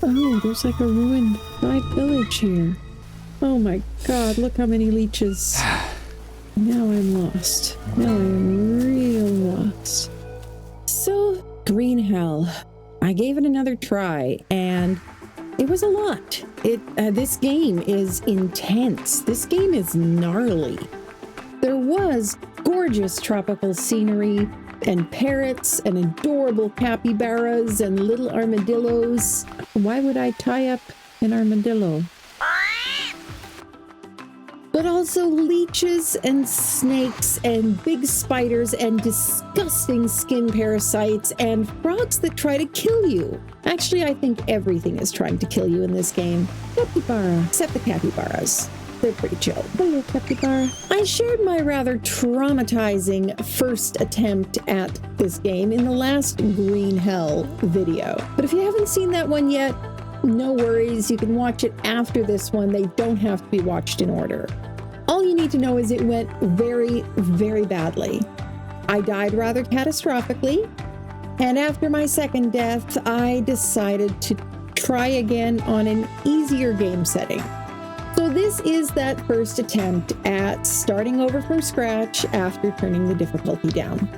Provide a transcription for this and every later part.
Oh, there's like a ruined village here. Oh my god, look how many leeches. Now I'm lost. Now I'm real lost. So, Green Hell. I gave it another try, and it was a lot. This game is intense. This game is gnarly. There was gorgeous tropical scenery, and parrots, and adorable capybaras, and little armadillos. Why would I tie up an armadillo? But also leeches and snakes and big spiders and disgusting skin parasites and frogs that try to kill you. Actually, I think everything is trying to kill you in this game. Capybara, except the capybaras. They're pretty chill. Hello, capybara. I shared my rather traumatizing first attempt at this game in the last Green Hell video. But if you haven't seen that one yet, no worries. You can watch it after this one. They don't have to be watched in order. All you need to know is it went very, very badly. I died rather catastrophically. And after my second death, I decided to try again on an easier game setting. So this is that first attempt at starting over from scratch after turning the difficulty down.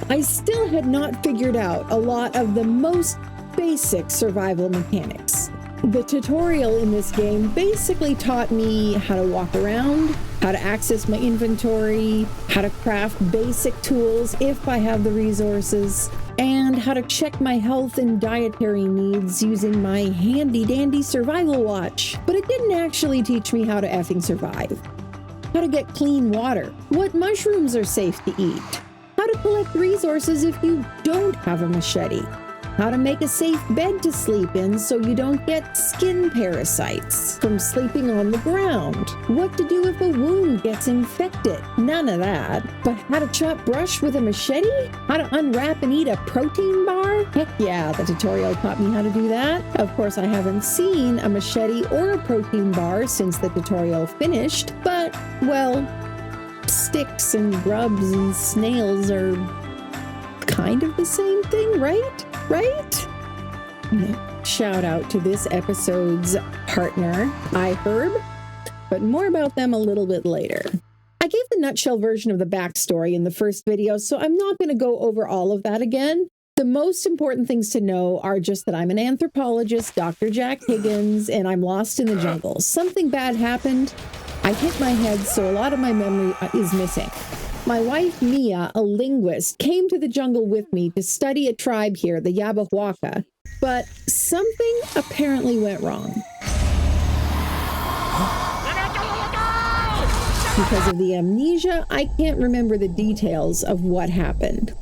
I still had not figured out a lot of the most basic survival mechanics. The tutorial in this game basically taught me how to walk around, how to access my inventory, how to craft basic tools if I have the resources, and how to check my health and dietary needs using my handy-dandy survival watch. But it didn't actually teach me how to effing survive. How to get clean water, what mushrooms are safe to eat, how to collect resources if you don't have a machete, how to make a safe bed to sleep in so you don't get skin parasites from sleeping on the ground, what to do if a wound gets infected, none of that, but how to chop brush with a machete, how to unwrap and eat a protein bar. Heck yeah, the tutorial taught me how to do that. Of course, I haven't seen a machete or a protein bar since the tutorial finished, but, well, sticks and grubs and snails are kind of the same thing, right? Right? Shout out to this episode's partner, iHerb, but more about them a little bit later. I gave the nutshell version of the backstory in the first video, so I'm not going to go over all of that again. The most important things to know are just that I'm an anthropologist, Dr. Jack Higgins, and I'm lost in the jungle. Something bad happened. I hit my head, so a lot of my memory is missing. My wife, Mia, a linguist, came to the jungle with me to study a tribe here, the Yabahuaca, but something apparently went wrong. Because of the amnesia, I can't remember the details of what happened.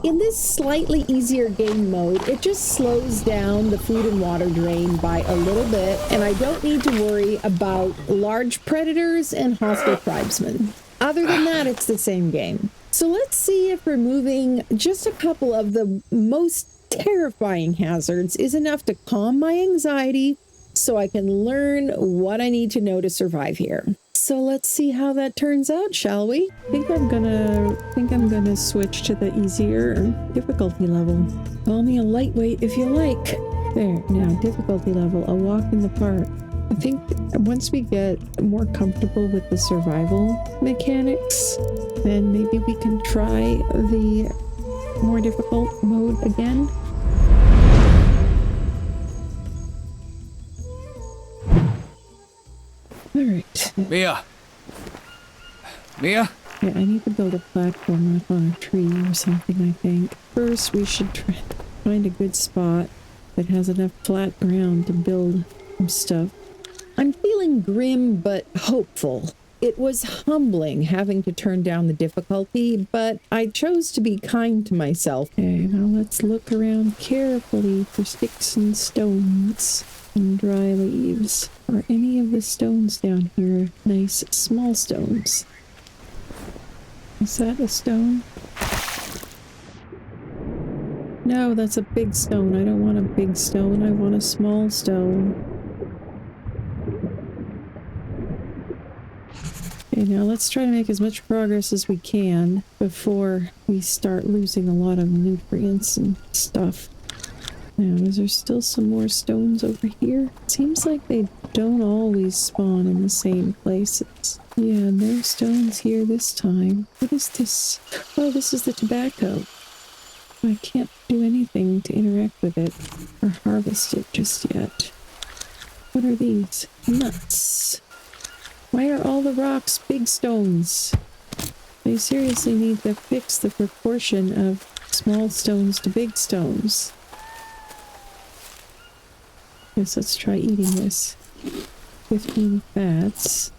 In this slightly easier game mode, it just slows down the food and water drain by a little bit, and I don't need to worry about large predators and hostile tribesmen. Other than that, it's the same game. So let's see if removing just a couple of the most terrifying hazards is enough to calm my anxiety so I can learn what I need to know to survive here. So let's see how that turns out, shall we? I think I'm gonna switch to the easier difficulty level. Call me a lightweight if you like. There, now difficulty level, a walk in the park. I think once we get more comfortable with the survival mechanics, then maybe we can try the more difficult mode again. All right. Mia! Mia? Yeah, I need to build a platform up on a tree or something, I think. First, we should try to find a good spot that has enough flat ground to build some stuff. I'm feeling grim but hopeful. It was humbling having to turn down the difficulty, but I chose to be kind to myself. Okay, now let's look around carefully for sticks and stones and dry leaves. Are any of the stones down here nice small stones? Is that a stone? No, that's a big stone. I don't want a big stone. I want a small stone. Okay, now let's try to make as much progress as we can before we start losing a lot of nutrients and stuff. Now, is there still some more stones over here? Seems like they don't always spawn in the same places. Yeah, no stones here this time. What is this? Oh, this is the tobacco. I can't do anything to interact with it or harvest it just yet. What are these? Nuts. Why are all the rocks big stones? They seriously need to fix the proportion of small stones to big stones. Guess let's try eating this. 15 fats.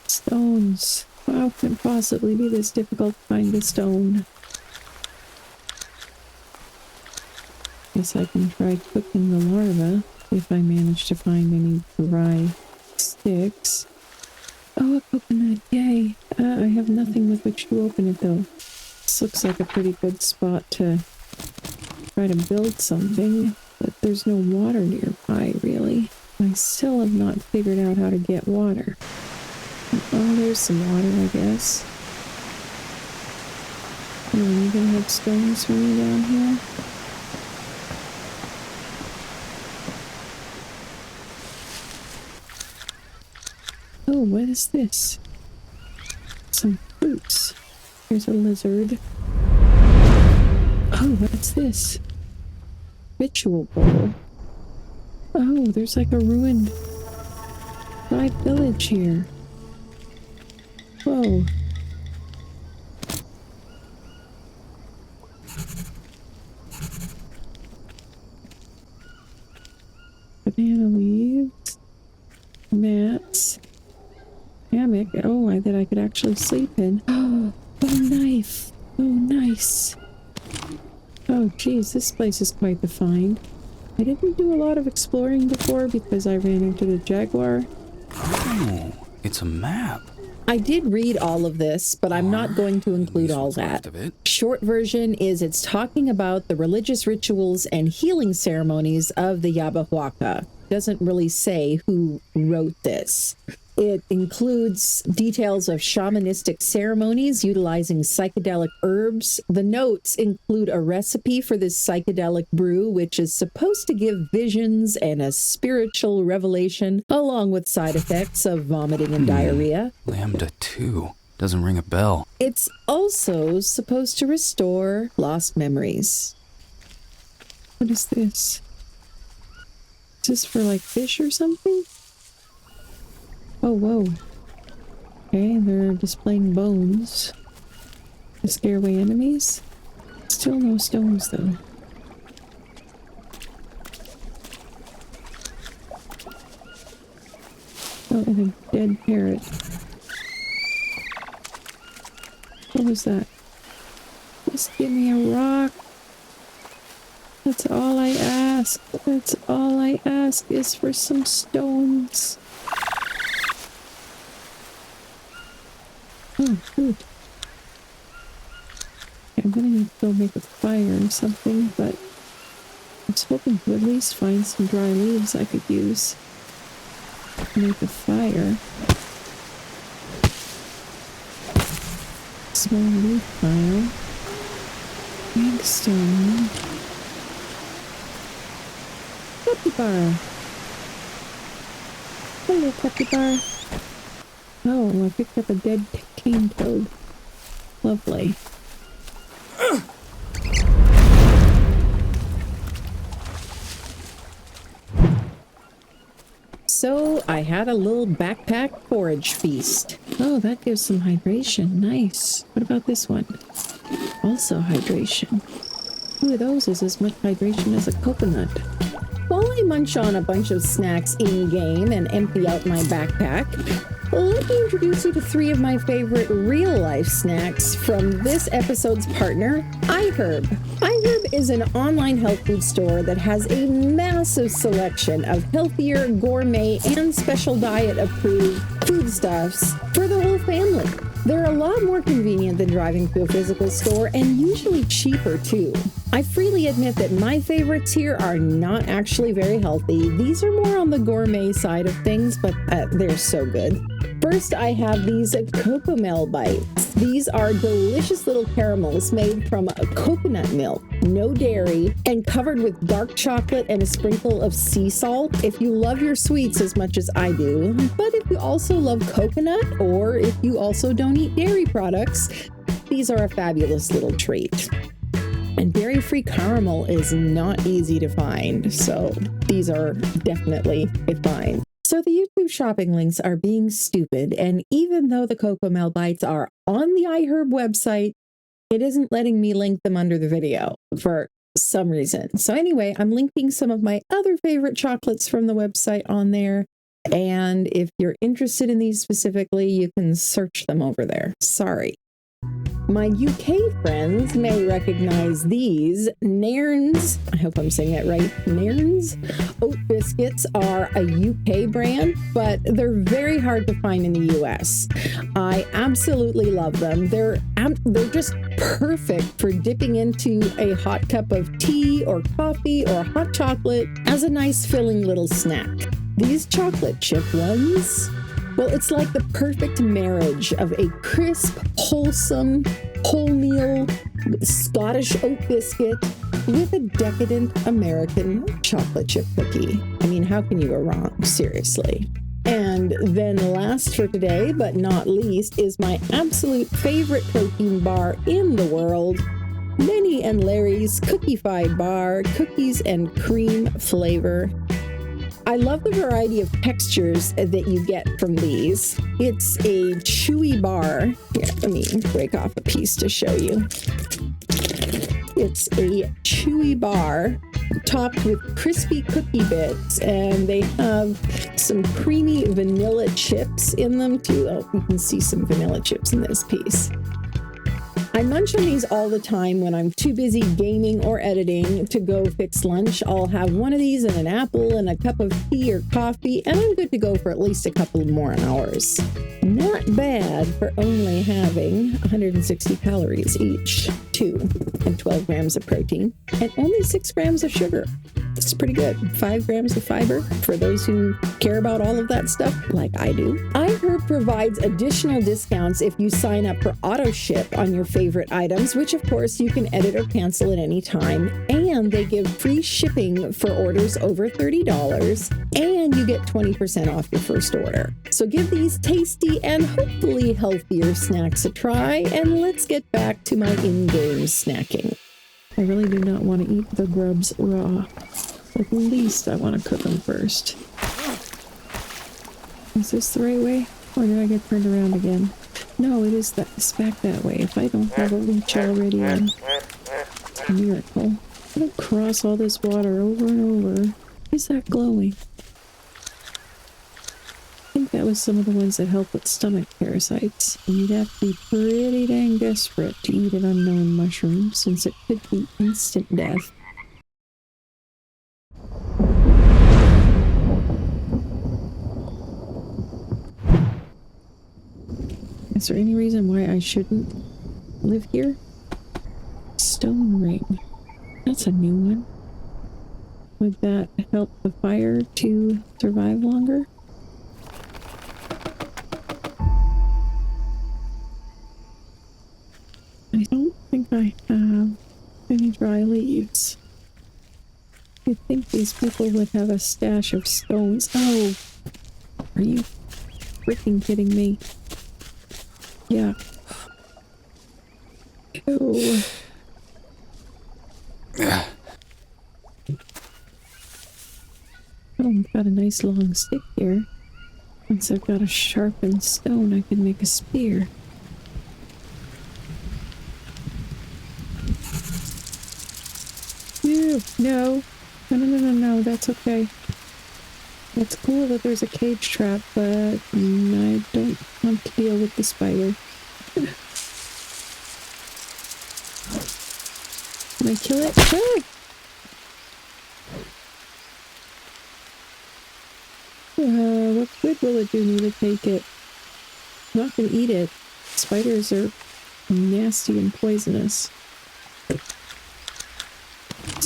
Stones. How can it possibly be this difficult to find a stone? Guess I can try cooking the larva if I manage to find any dry sticks. Oh, a coconut, yay. I have nothing with which to open it though. This looks like a pretty good spot to try to build something, but there's no water nearby really. I still have not figured out how to get water. Oh, there's some water, I guess. Oh, you gonna have stones for me down here? Oh, what is this? Some fruits. Here's a lizard. Oh, what's this? Ritual bowl. Oh, there's like a ruined tribe village here. Whoa. Banana leaves. Mats. Hammock. Oh, that I could actually sleep in. Oh, a knife. Oh, nice. Oh, geez, this place is quite the find. I didn't do a lot of exploring before because I ran into the jaguar. Oh, it's a map. I did read all of this, but I'm not going to include all that. Short version is it's talking about the religious rituals and healing ceremonies of the Yabahuaca. Doesn't really say who wrote this. It includes details of shamanistic ceremonies utilizing psychedelic herbs. The notes include a recipe for this psychedelic brew, which is supposed to give visions and a spiritual revelation, along with side effects of vomiting and diarrhea. Lambda 2. Doesn't ring a bell. It's also supposed to restore lost memories. What is this? Is this for like fish or something? Oh, whoa. Okay, they're displaying bones to scare away enemies. Still no stones, though. Oh, and a dead parrot. What was that? Just give me a rock. That's all I ask. That's all I ask is for some stones. Oh, food. I'm gonna need to go make a fire or something, but I was hoping to at least find some dry leaves I could use to make a fire. Small leaf pile. Big stone. Capybara. Hello, capybara. Oh, I picked up a dead cane toad. Lovely. So, I had a little backpack forage feast. Oh, that gives some hydration. Nice. What about this one? Also hydration. Two of those is as much hydration as a coconut. While I munch on a bunch of snacks in-game and empty out my backpack, let me introduce you to three of my favorite real-life snacks from this episode's partner, iHerb. iHerb is an online health food store that has a massive selection of healthier, gourmet, and special diet-approved foodstuffs for the whole family. They're a lot more convenient than driving to a physical store and usually cheaper, too. I freely admit that my favorites here are not actually very healthy. These are more on the gourmet side of things, but they're so good. First, I have these Cocomel bites. These are delicious little caramels made from coconut milk, no dairy, and covered with dark chocolate and a sprinkle of sea salt. If you love your sweets as much as I do, but if you also love coconut, or if you also don't eat dairy products, these are a fabulous little treat. And dairy-free caramel is not easy to find, so these are definitely a find. So the YouTube shopping links are being stupid, and even though the Cocomel bites are on the iHerb website, it isn't letting me link them under the video for some reason. So anyway, I'm linking some of my other favorite chocolates from the website on there, and if you're interested in these specifically, you can search them over there. Sorry. My UK friends may recognize these. Nairns, I hope I'm saying that right, Nairns oat biscuits are a UK brand, but they're very hard to find in the US. I absolutely love them. They're just perfect for dipping into a hot cup of tea or coffee or hot chocolate as a nice filling little snack. These chocolate chip ones, well, it's like the perfect marriage of a crisp, wholesome, wholemeal Scottish oat biscuit with a decadent American chocolate chip cookie. I mean, how can you go wrong? Seriously. And then last for today, but not least, is my absolute favorite protein bar in the world, Lenny and Larry's Cookified Bar, cookies and cream flavor. I love the variety of textures that you get from these. It's a chewy bar. Here, let me break off a piece to show you. It's a chewy bar topped with crispy cookie bits, and they have some creamy vanilla chips in them too. Oh, you can see some vanilla chips in this piece. I munch on these all the time when I'm too busy gaming or editing to go fix lunch. I'll have one of these and an apple and a cup of tea or coffee, and I'm good to go for at least a couple more hours. Not bad for only having 160 calories each, 2 and 12 grams of protein, and only 6 grams of sugar. It's pretty good. 5 grams of fiber for those who care about all of that stuff, like I do. iHerb provides additional discounts if you sign up for auto ship on your favorite items, which of course you can edit or cancel at any time. And they give free shipping for orders over $30, and you get 20% off your first order. So give these tasty and hopefully healthier snacks a try, and let's get back to my in-game snacking. I really do not want to eat the grubs raw. At least I want to cook them first. Is this the right way? Or did I get turned around again? No, it's back that way. If I don't have a leech already on. A miracle. I'm going to cross all this water over and over. Why is that glowing? I think that was some of the ones that help with stomach parasites. And you'd have to be pretty dang desperate to eat an unknown mushroom, since it could be instant death. Is there any reason why I shouldn't live here? Stone ring. That's a new one. Would that help the fire to survive longer? I don't think I have any dry leaves. You'd think these people would have a stash of stones. Oh! Are you freaking kidding me? Yeah. Ew. Oh, I've got a nice long stick here. Once I've got a sharpened stone, I can make a spear. Ew, no. No, that's okay. It's cool that there's a cage trap, but I don't want to deal with the spider. Can I kill it? Ah! What good will it do me to take it? I'm not gonna eat it. Spiders are nasty and poisonous.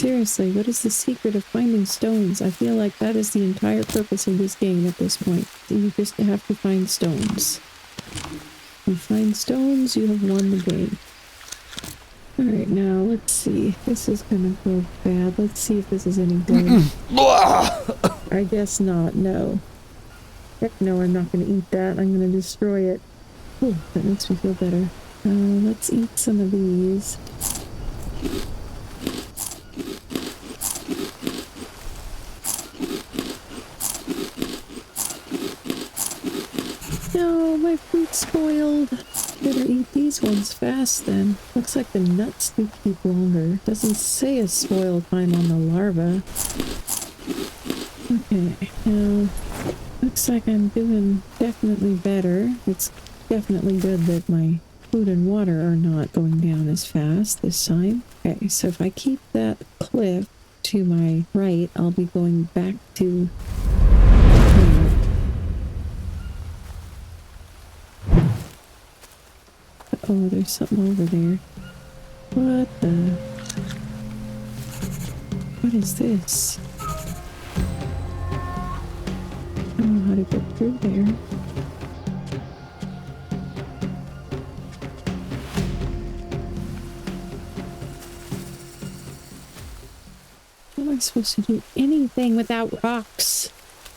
Seriously, what is the secret of finding stones? I feel like that is the entire purpose of this game at this point. You just have to find stones. You find stones, you have won the game. Alright, now let's see. This is gonna go bad. Let's see if this is any good. I guess not, no. Heck no, I'm not gonna eat that. I'm gonna destroy it. Oh, that makes me feel better. Let's eat some of these. No, my fruit's spoiled. Better eat these ones fast then. Looks like the nuts do keep longer. Doesn't say a spoil time on the larva. Okay, now looks like I'm doing definitely better. It's definitely good that my food and water are not going down as fast this time. Okay, so if I keep that cliff to my right, I'll be going back to... Oh, there's something over there. What the... What is this? I don't know how to get through there. How am I supposed to do anything without rocks?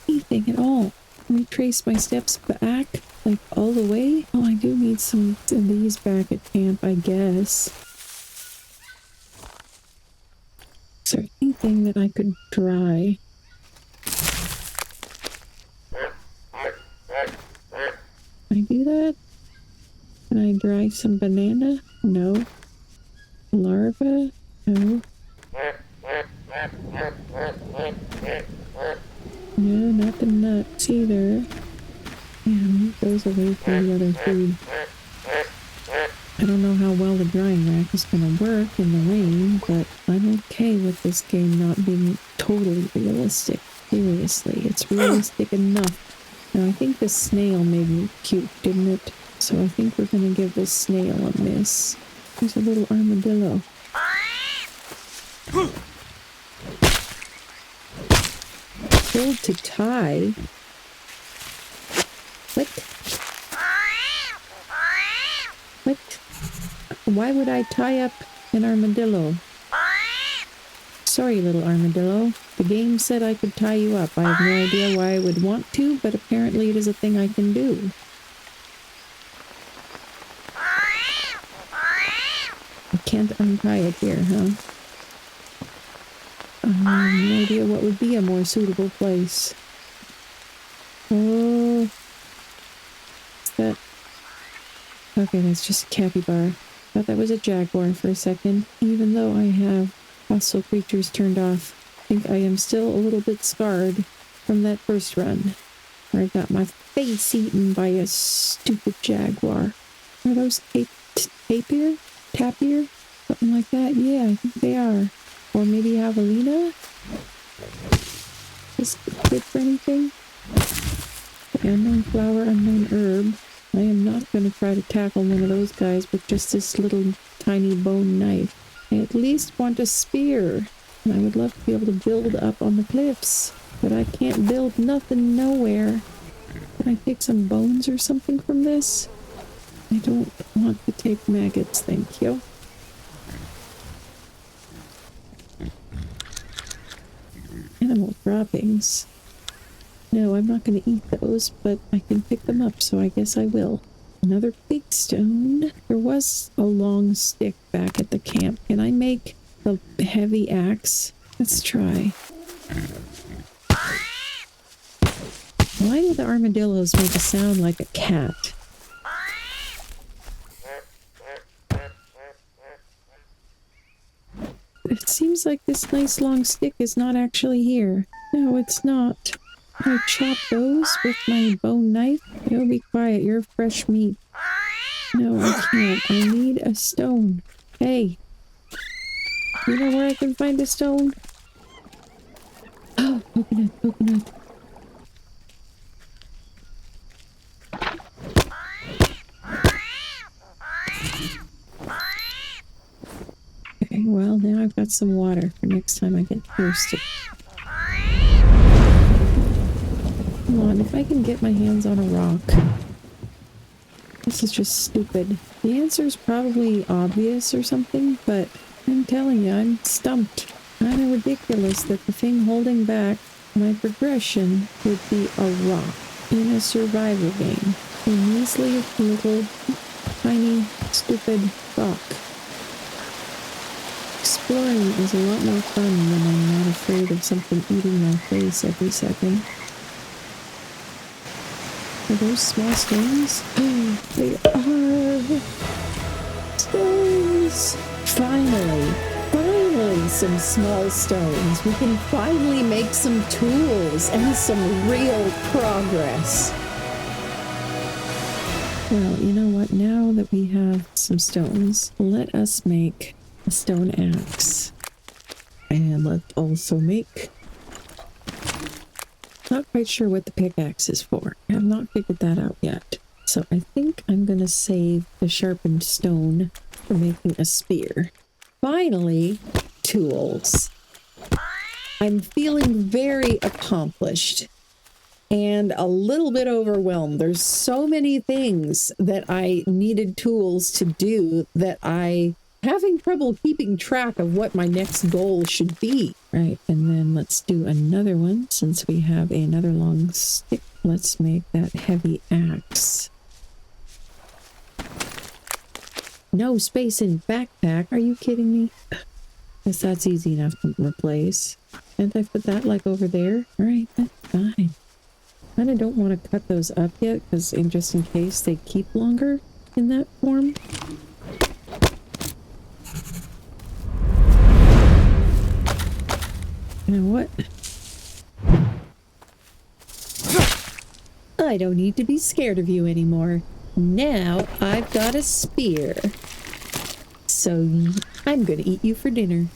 Anything at all? Retrace my steps back, like all the way? Oh, I do need some of these back at camp, I guess. Is there anything that I could dry? Can I do that? Can I dry some banana? No. Larva? No. No, not the nuts either. Yeah, those away from the other food. I don't know how well the drying rack is going to work in the rain, but I'm okay with this game not being totally realistic. Seriously, it's realistic enough. Now, I think the snail made me cute, didn't it? So I think we're going to give this snail a miss. There's a little armadillo. Build to tie. What? What? Why would I tie up an armadillo? Sorry, little armadillo. The game said I could tie you up. I have no idea why I would want to, but apparently it is a thing I can do. I can't untie it here, huh? I have no idea what would be a more suitable place. Oh. What's that? Okay, that's just a capybara. Thought that was a jaguar for a second. Even though I have hostile creatures turned off, I think I am still a little bit scarred from that first run, where I got my face eaten by a stupid jaguar. Are those tapir? Tapir? Something like that? Yeah, I think they are. Or maybe javelina? Is it good for anything? The unknown flower, unknown herb. I am not going to try to tackle one of those guys with just this little tiny bone knife. I at least want a spear. And I would love to be able to build up on the cliffs. But I can't build nothing nowhere. Can I take some bones or something from this? I don't want to take maggots, thank you. Animal droppings. No, I'm not going to eat those, but I can pick them up, so I guess I will. Another big stone. There was a long stick back at the camp. Can I make a heavy axe? Let's try. Why do the armadillos make a sound like a cat? It seems like this nice long stick is not actually here. No, it's not. Can I chop those with my bone knife? You'll be quiet, you're fresh meat. No, I can't. I need a stone. Hey. You know where I can find a stone? Oh, coconut, coconut. Okay, well, now I've I've got some water for next time I get thirsty. Come on, if I can get my hands on a rock. This is just stupid. The answer's probably obvious or something, but I'm telling you, I'm stumped. Kind of ridiculous that the thing holding back my progression would be a rock in a survival game. A measly little, tiny, stupid rock. Exploring is a lot more fun when I'm not afraid of something eating my face every second. Are those small stones? They are stones! Finally some small stones. We can finally make some tools and some real progress. Well, you know what? Now that we have some stones, let us make a stone axe. And let's also make... Not quite sure what the pickaxe is for. I have not figured that out yet. So I think I'm going to save the sharpened stone for making a spear. Finally, tools. I'm feeling very accomplished and a little bit overwhelmed. There's so many things that I needed tools to do that I having trouble keeping track of what my next goal should be. Right, and then let's do another one. Since we have another long stick, let's make that heavy axe. No space in backpack. Are you kidding me? Guess that's easy enough to replace. Can't I put that like over there? All right, that's fine. Kind of don't want to cut those up yet, because just in case they keep longer in that form. You know what? I don't need to be scared of you anymore. Now I've got a spear. So I'm gonna eat you for dinner.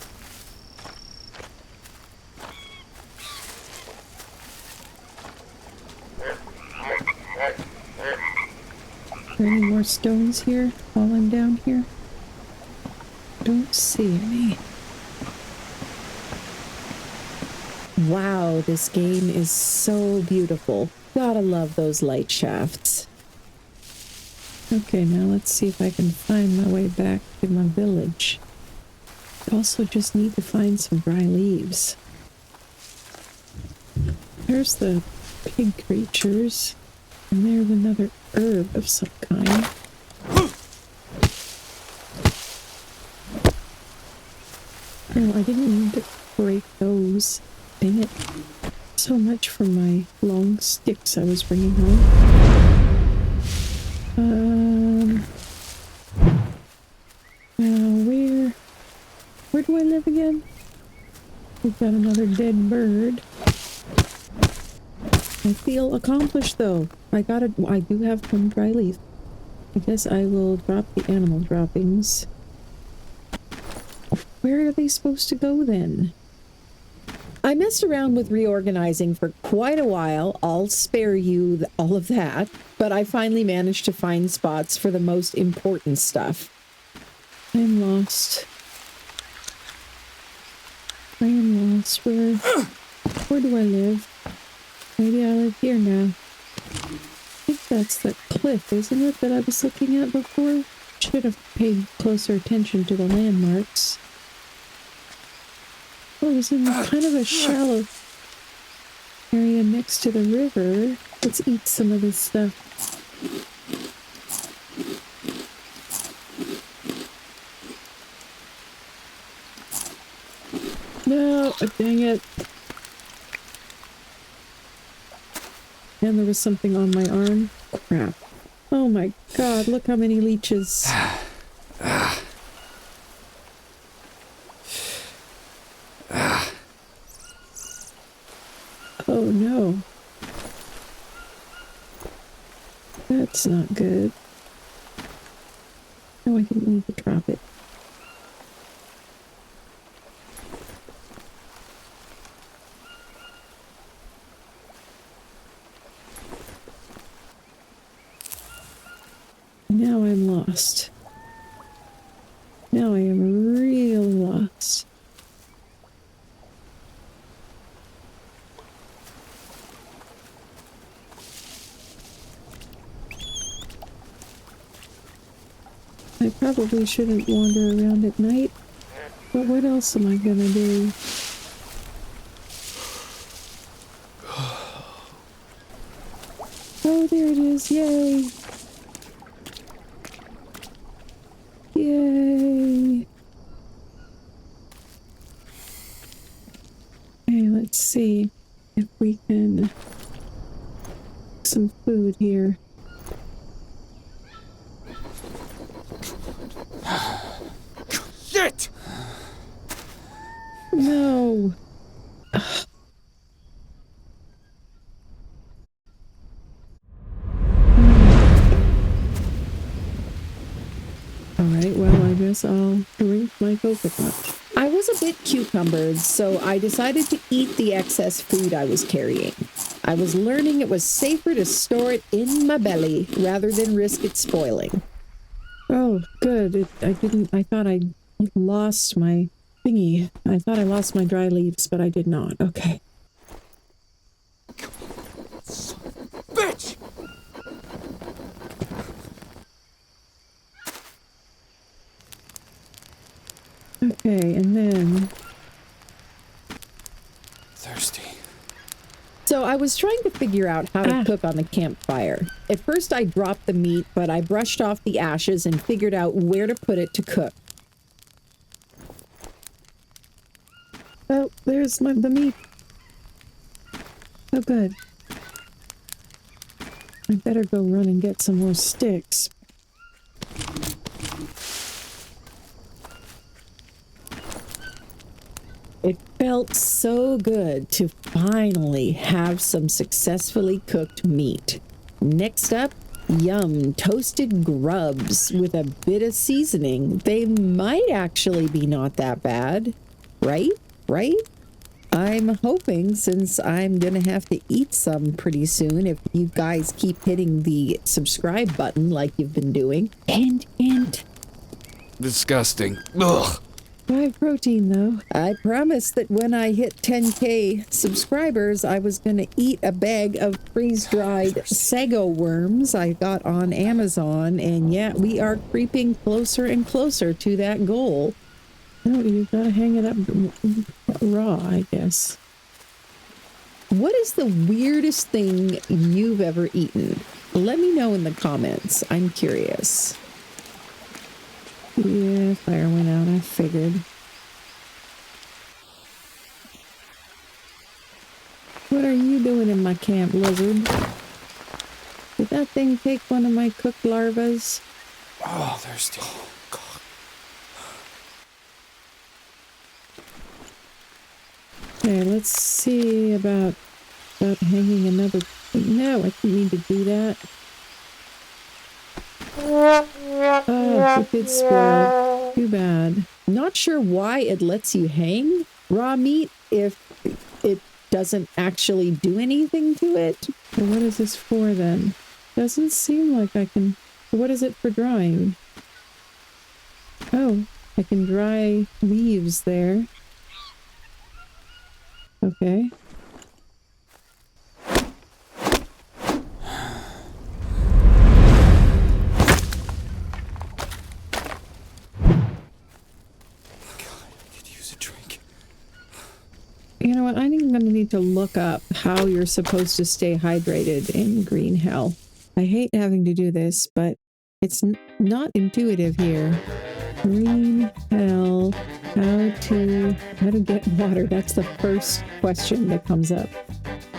Are there any more stones here while I'm down here? Don't see any. Wow, this game is so beautiful. Gotta love those light shafts. Okay, now let's see if I can find my way back to my village. I also just need to find some dry leaves. There's the pig creatures. And there's another herb of some kind. Oh, I didn't mean to break those. Dang it. So much for my long sticks I was bringing home. Now where do I live again? We've got another dead bird. I feel accomplished though. I do have one dry leaf. I guess I will drop the animal droppings. Where are they supposed to go then? I messed around with reorganizing for quite a while. I'll spare you all of that, but I finally managed to find spots for the most important stuff. I'm lost. I am lost. Where do I live? Maybe I live here now. I think that's the cliff, isn't it, that I was looking at before? Should have paid closer attention to the landmarks. Oh, it was in kind of a shallow area next to the river. Let's eat some of this stuff. No, dang it. And there was something on my arm. Crap. Oh my god, look how many leeches. Oh no. That's not good. No, I didn't need to drop it. Now I'm lost. Now I am real lost. I probably shouldn't wander around at night, but what else am I gonna do? Oh, there it is. Yay. Yay. Okay, let's see if we can some food here. Shit! No. Alright, well, I guess I'll drink my coconut. I was a bit cucumbered, so I decided to eat the excess food I was carrying. I was learning it was safer to store it in my belly rather than risk it spoiling. Oh, good. I thought I lost my thingy. I thought I lost my dry leaves, but I did not. Okay. Bitch! Okay, and then... Thirsty. So I was trying to figure out how to cook on the campfire. At first I dropped the meat, but I brushed off the ashes and figured out where to put it to cook. Oh, there's the meat. Oh, good. I better go run and get some more sticks. It felt so good to finally have some successfully cooked meat. Next up, yum, toasted grubs with a bit of seasoning. They might actually be not that bad. Right? Right? I'm hoping, since I'm gonna have to eat some pretty soon, if you guys keep hitting the subscribe button like you've been doing. Hint. Disgusting. Ugh. High protein, though. I promised that when I hit 10K subscribers, I was going to eat a bag of freeze-dried sago worms I got on Amazon, and yeah, we are creeping closer and closer to that goal. Oh, you gotta hang it up raw, I guess. What is the weirdest thing you've ever eaten? Let me know in the comments. I'm curious. Yeah, fire went out, I figured. What are you doing in my camp, lizard? Did that thing take one of my cooked larvas? Oh, thirsty. God. Okay, let's see about hanging another... No, I didn't mean to do that. Oh, it did spoil. Too bad. Not sure why it lets you hang raw meat if it doesn't actually do anything to it. So what is this for then? Doesn't seem like I can... What is it for drying? Oh, I can dry leaves there. Okay. You know what? I think I'm going to need to look up how you're supposed to stay hydrated in green hell. I hate having to do this, but it's not intuitive here. Green hell, how to get water. That's the first question that comes up.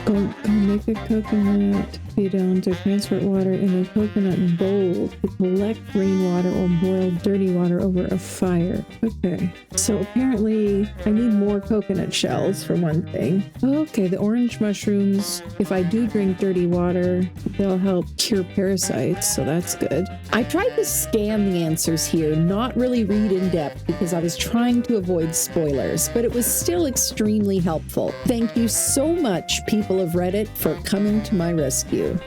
Go make a coconut bidon to transport water in a coconut bowl to collect rainwater or boil dirty water over a fire. Okay, so apparently I need more coconut shells for one thing. Okay, the orange mushrooms, if I do drink dirty water, they'll help cure parasites, so that's good. I tried to scan the answers here, not really read in depth because I was trying to avoid spoilers, but it was still extremely helpful. Thank you so much, people of Reddit, for coming to my rescue.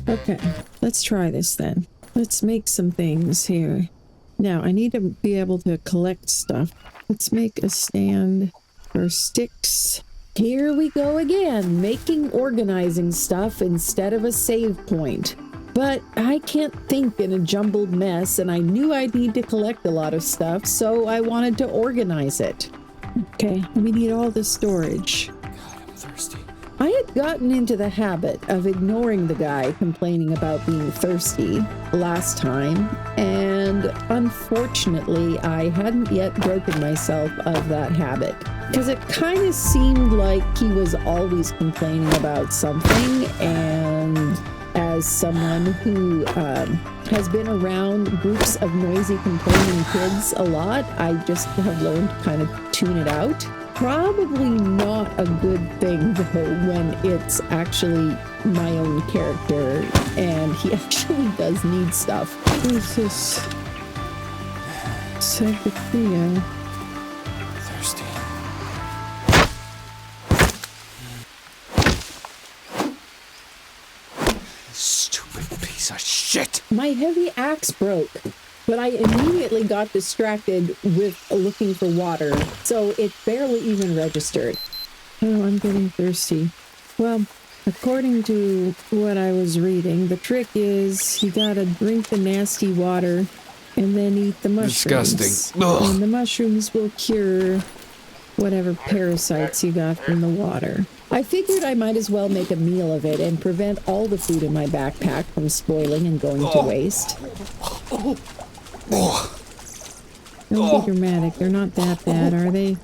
Okay, let's try this then. Let's make some things here. Now, I need to be able to collect stuff. Let's make a stand for sticks. Here we go again, making organizing stuff instead of a save point. But I can't think in a jumbled mess, and I knew I'd need to collect a lot of stuff, so I wanted to organize it. Okay, we need all this storage. God, I'm thirsty. I had gotten into the habit of ignoring the guy complaining about being thirsty last time, and unfortunately, I hadn't yet broken myself of that habit. Because it kind of seemed like he was always complaining about something, and as someone who has been around groups of noisy complaining kids a lot, I just have learned to kind of tune it out. Probably not a good thing though when it's actually my own character and he actually does need stuff. What is this? Secretary. Thirsty. Stupid piece of shit. My heavy axe broke, but I immediately got distracted with looking for water, so it barely even registered. Oh, I'm getting thirsty. Well, according to what I was reading, the trick is you gotta drink the nasty water and then eat the mushrooms. Disgusting. Ugh. And the mushrooms will cure whatever parasites you got from the water. I figured I might as well make a meal of it and prevent all the food in my backpack from spoiling and going to waste. Don't be dramatic. They're not that bad, are they?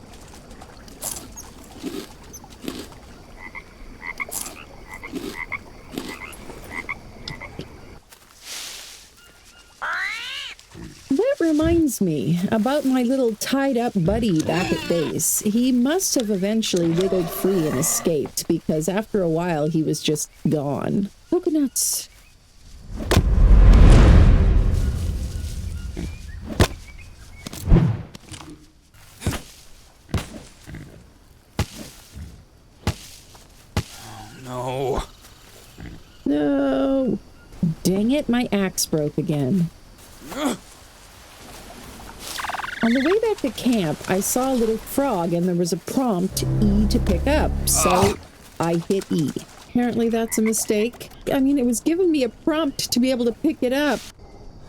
That reminds me about my little tied-up buddy back at base. He must have eventually wiggled free and escaped, because after a while he was just gone. Coconuts. No. No. Dang it, my axe broke again. On the way back to camp, I saw a little frog and there was a prompt E to pick up, so I hit E. Apparently that's a mistake. I mean, it was giving me a prompt to be able to pick it up.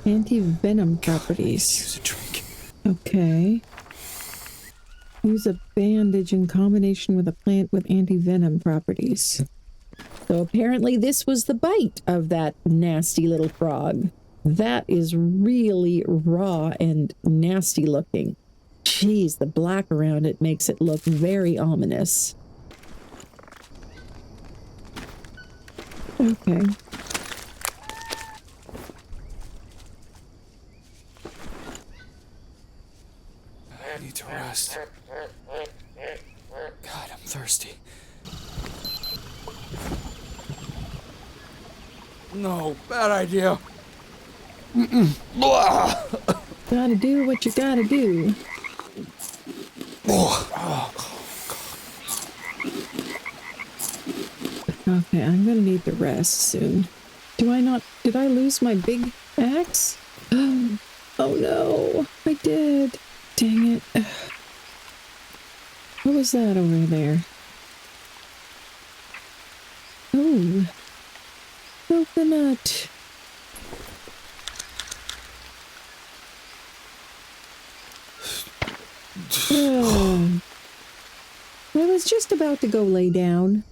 Anti-venom properties. Use a drink. Okay. Use a bandage in combination with a plant with anti-venom properties. So apparently this was the bite of that nasty little frog. That is really raw and nasty looking. Jeez, the black around it makes it look very ominous. Okay. I need to rest. God, I'm thirsty. No, bad idea. Gotta do what you gotta do. Okay, I'm gonna need the rest soon. Did I lose my big axe? Oh no, I did. Dang it. What was that over there? Oh, coconut. Oh. I was just about to go lay down.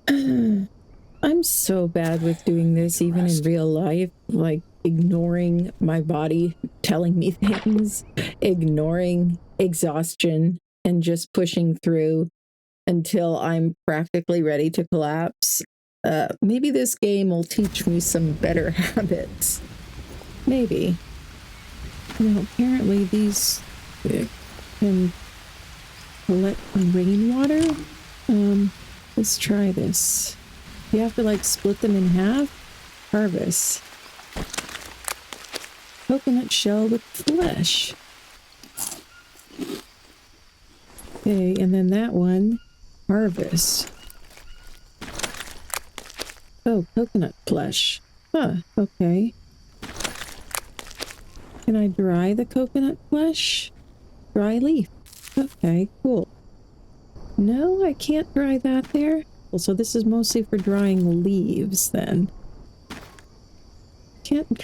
I'm so bad with doing this even in real life, like ignoring my body telling me things, ignoring exhaustion, and just pushing through until I'm practically ready to collapse. Maybe this game will teach me some better habits. Maybe. Now, apparently these can collect rainwater. Let's try this. You have to like split them in half. Harvest. Coconut shell with flesh. Okay, and then that one. Harvest. Oh, coconut flesh. Huh, okay. Can I dry the coconut flesh? Dry leaf. Okay, cool. No, I can't dry that there. Well, so this is mostly for drying leaves then. Can't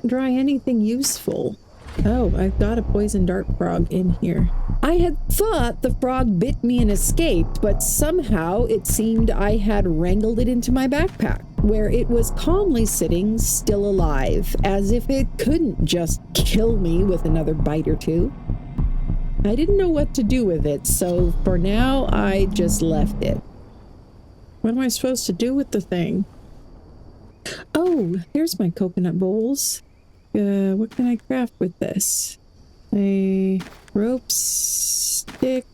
dry anything useful. Oh, I've got a poison dart frog in here. I had thought the frog bit me and escaped, but somehow it seemed I had wrangled it into my backpack, where it was calmly sitting, still alive, as if it couldn't just kill me with another bite or two. I didn't know what to do with it, so for now, I just left it. What am I supposed to do with the thing? Oh, here's my coconut bowls. What can I craft with this? A rope, sticks,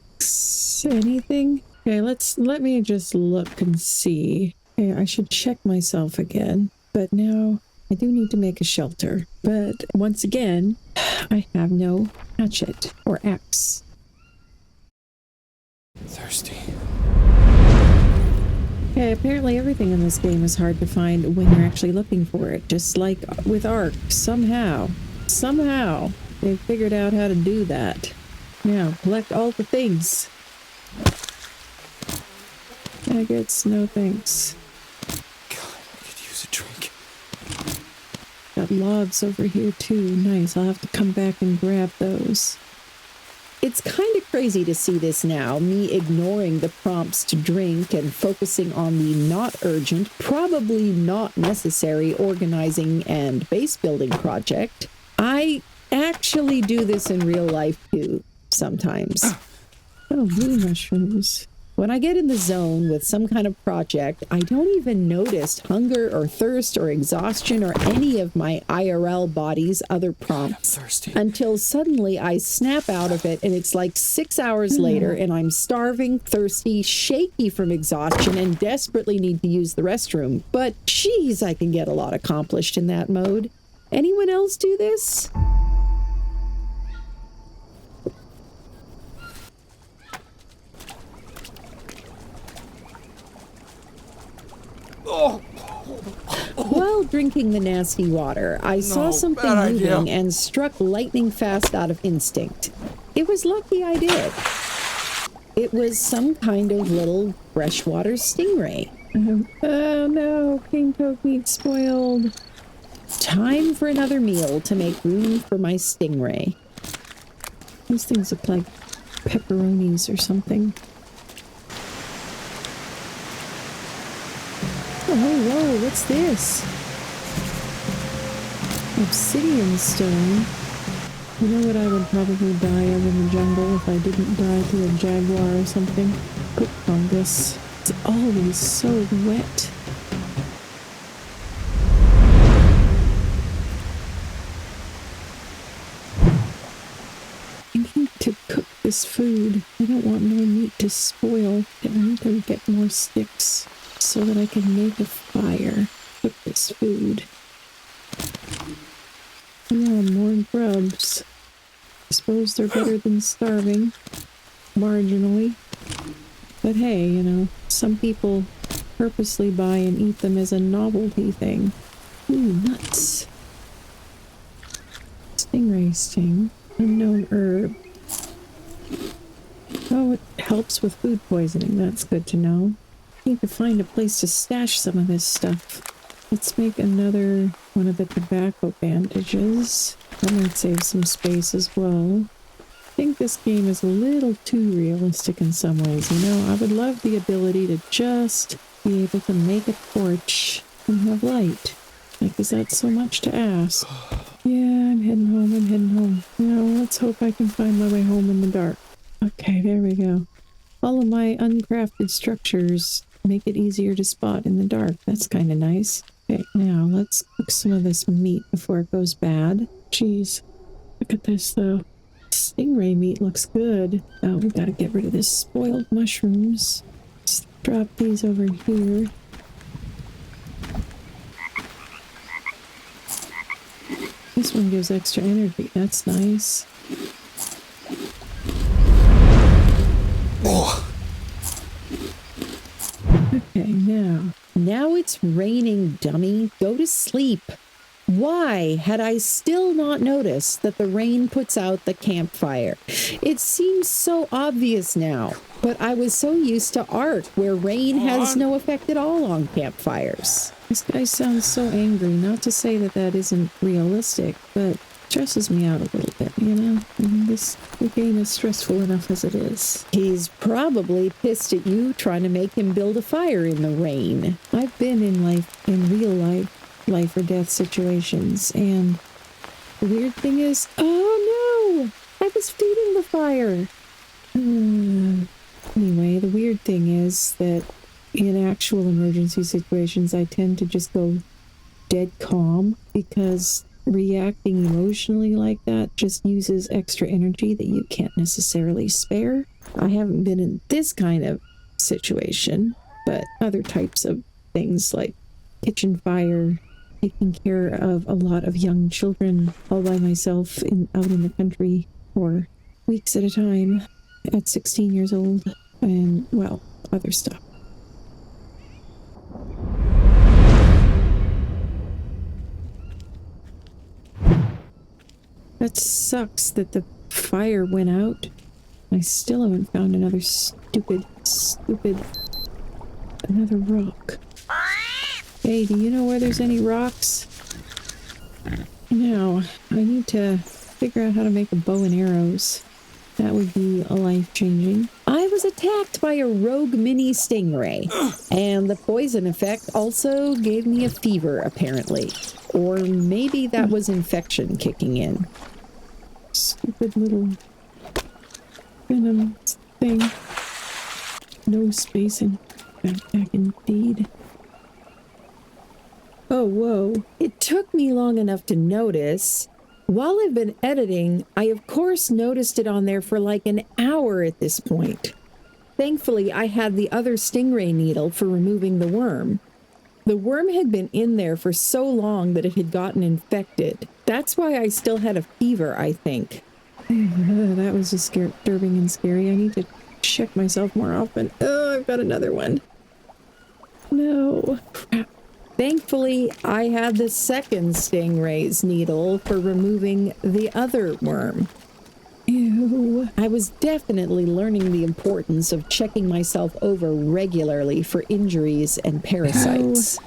anything? Okay, let me just look and see. Okay, I should check myself again, but now I do need to make a shelter. But once again, I have no hatchet or axe. Thirsty. Okay, apparently everything in this game is hard to find when you're actually looking for it. Just like with Ark, somehow, they figured out how to do that. Now, collect all the things. Maggots, no thanks. God, I could use a drink. Got logs over here too. Nice, I'll have to come back and grab those. It's kind of crazy to see this now, me ignoring the prompts to drink and focusing on the not urgent, probably not necessary organizing and base building project. I actually do this in real life too, sometimes. Oh, blue mushrooms. When I get in the zone with some kind of project, I don't even notice hunger or thirst or exhaustion or any of my IRL body's other prompts until suddenly I snap out of it and it's like 6 hours later and I'm starving, thirsty, shaky from exhaustion and desperately need to use the restroom. But geez, I can get a lot accomplished in that mode. Anyone else do this? While drinking the nasty water, I saw something moving and struck lightning fast out of instinct. It was lucky I did. It was some kind of little freshwater stingray. Oh no, king poke meat spoiled. Time for another meal to make room for my stingray. These things look like pepperonis or something. Oh, whoa, what's this? Obsidian stone. You know what I would probably die of in the jungle if I didn't die to a jaguar or something? Poop fungus. It's always so wet. I need to cook this food. I don't want my meat to spoil. I need to get more sticks so that I can make a fire. Cook this food. Yeah, more grubs. I suppose they're better than starving. Marginally. But hey, you know, some people purposely buy and eat them as a novelty thing. Ooh, nuts. Stingray sting. Unknown herb. Oh, it helps with food poisoning. That's good to know. Need to find a place to stash some of this stuff. Let's make another one of the tobacco bandages. That might save some space as well. I think this game is a little too realistic in some ways, you know? I would love the ability to just be able to make a torch and have light. Like, is that so much to ask? Yeah, I'm heading home. Now, let's hope I can find my way home in the dark. Okay, there we go. All of my uncrafted structures make it easier to spot in the dark. That's kind of nice. Okay, now let's cook some of this meat before it goes bad. Jeez, look at this though. Stingray meat looks good. Oh, we gotta get rid of this spoiled mushrooms. Just drop these over here. This one gives extra energy. That's nice. Oh. Okay, now it's raining, dummy. Go to sleep. Why had I still not noticed that the rain puts out the campfire? It seems so obvious now, but I was so used to art where rain has no effect at all on campfires. This guy sounds so angry. Not to say that that isn't realistic, but stresses me out a little bit, you know? The game is stressful enough as it is. He's probably pissed at you trying to make him build a fire in the rain. I've been in real life or death situations, and the weird thing is, oh no! I was feeding the fire! Anyway, the weird thing is that in actual emergency situations, I tend to just go dead calm because reacting emotionally like that just uses extra energy that you can't necessarily spare. I haven't been in this kind of situation, but other types of things like kitchen fire, taking care of a lot of young children all by myself out in the country for weeks at a time at 16 years old, and, well, other stuff. That sucks that the fire went out. I still haven't found another another rock. Hey, do you know where there's any rocks? Now, I need to figure out how to make a bow and arrows. That would be life-changing. I was attacked by a rogue mini stingray, and the poison effect also gave me a fever, apparently. Or maybe that was infection kicking in. Stupid little venom thing. No space in backpack indeed. Oh, whoa. It took me long enough to notice. While I've been editing, I of course noticed it on there for like an hour at this point. Thankfully, I had the other stingray needle for removing the worm. The worm had been in there for so long that it had gotten infected. That's why I still had a fever, I think. That was just disturbing and scary. I need to check myself more often. Oh, I've got another one. No. Crap. Thankfully, I had the second stingray's needle for removing the other worm. Ew. I was definitely learning the importance of checking myself over regularly for injuries and parasites.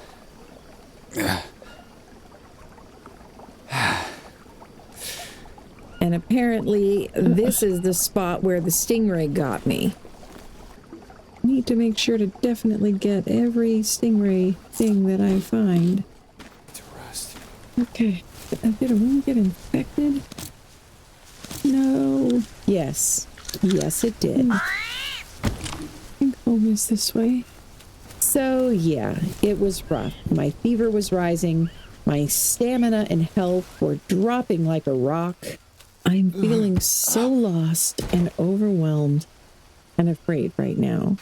And apparently, this is the spot where the stingray got me. Need to make sure to definitely get every stingray thing that I find. To rest. Okay. Did a worm get infected? No. Yes. Yes, it did. I think home is this way. So, yeah, it was rough. My fever was rising. My stamina and health were dropping like a rock. I'm feeling so lost and overwhelmed and afraid right now.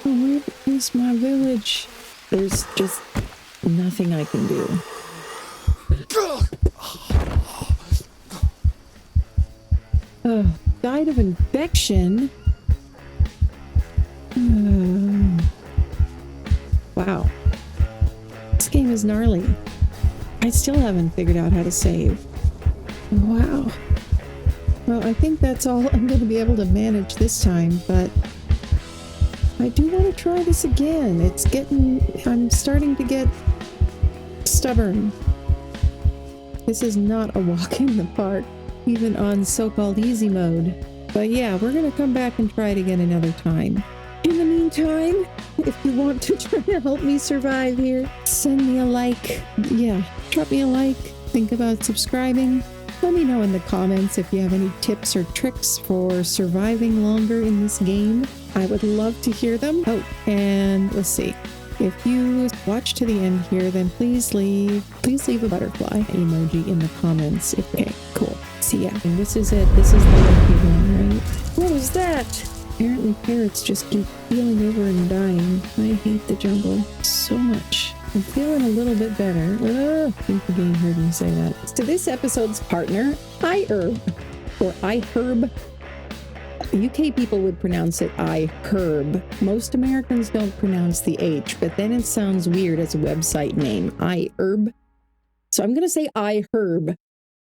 Oh, where is my village? There's just nothing I can do. Died of infection? Wow. This game is gnarly. I still haven't figured out how to save. Wow. Well, I think that's all I'm going to be able to manage this time, but I do want to try this again. I'm starting to get stubborn. This is not a walk in the park, even on so-called easy mode. But yeah, we're going to come back and try it again another time. In the meantime, if you want to try to help me survive here, send me a like. Yeah, drop me a like. Think about subscribing. Let me know in the comments if you have any tips or tricks for surviving longer in this game. I would love to hear them. Oh, and let's see. If you watch to the end here, then please leave a butterfly emoji in the comments. Okay, cool. See ya. And this is it. This is the lucky one, right? What was that? Apparently parrots just keep keeling over and dying. I hate the jungle so much. I'm feeling a little bit better. I think the game heard me say that. To this episode's partner, iHerb, or iHerb. UK people would pronounce it iHerb. Most Americans don't pronounce the H, but then it sounds weird as a website name, iHerb. So I'm going to say iHerb